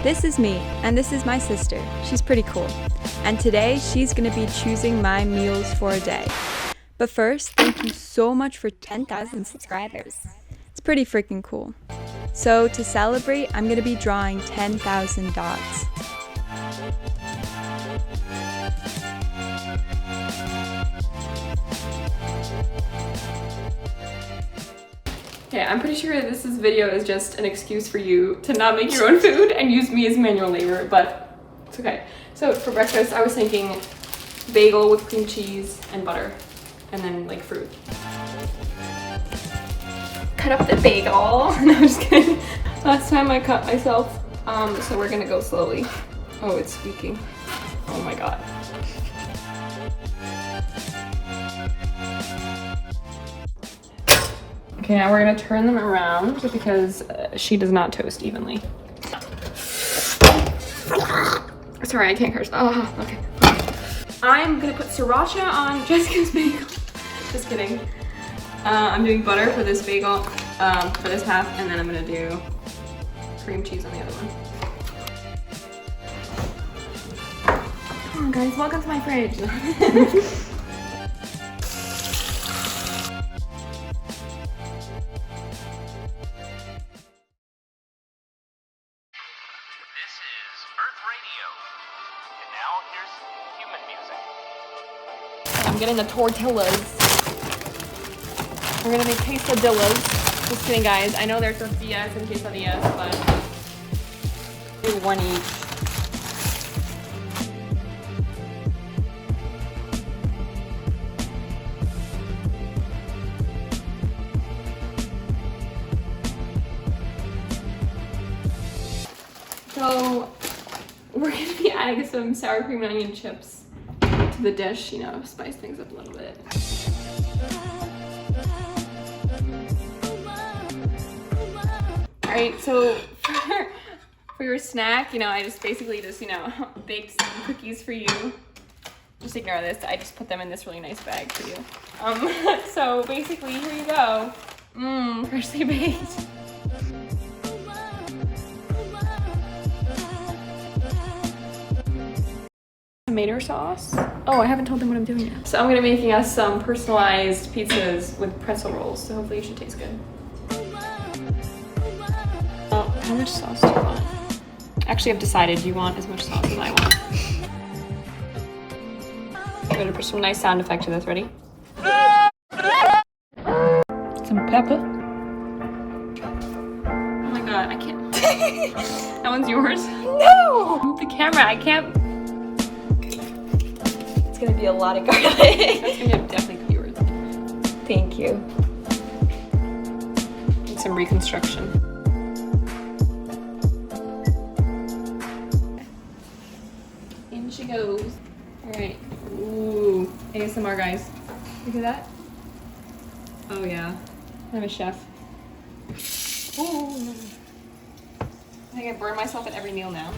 This is me, and this is my sister. She's pretty cool. And today, she's gonna be choosing my meals for a day. But first, thank you so much for 10,000 subscribers. It's pretty freaking cool. So to celebrate, I'm gonna be drawing 10,000 dots. Okay, I'm pretty sure this video is just an excuse for you to not make your own food and use me as manual labor, but it's okay. So for breakfast, I was thinking bagel with cream cheese and butter, and then like fruit. Cut up the bagel. No, I'm just kidding. Last time I cut myself, so we're gonna go slowly. Oh, it's squeaking. Oh my god. Okay, now we're gonna turn them around because she does not toast evenly. Sorry, I can't curse. Oh, okay. I'm gonna put sriracha on Jessica's bagel. Just kidding. I'm doing butter for this bagel, for this half, and then I'm gonna do cream cheese on the other one. Come on, guys, welcome to my fridge. I'm getting the tortillas. We're gonna make quesadillas. Just kidding, guys. I know there's tortillas and quesadillas, but do one each. So we're gonna be adding some sour cream and onion chips to the dish, you know, spice things up a little bit. Alright, so for your snack, you know, I just basically you know, baked some cookies for you. Just ignore this, I just put them in this really nice bag for you. So basically, here you go. Freshly baked. Tomato sauce. Oh, I haven't told them what I'm doing yet. So I'm gonna be making us some personalized pizzas with pretzel rolls, so hopefully it should taste good. How much sauce do you want? Actually, I've decided you want as much sauce as I want. I'm gonna put some nice sound effect to this. Ready? Some pepper. Oh my god, I can't. That one's yours? No! Move the camera, I can't. It's gonna be a lot of garlic. That's gonna definitely be yours. Thank you. Need some reconstruction. In she goes. Alright. Ooh. ASMR, guys. Look at that. Oh yeah. I'm a chef. Ooh. I think I burn myself at every meal now.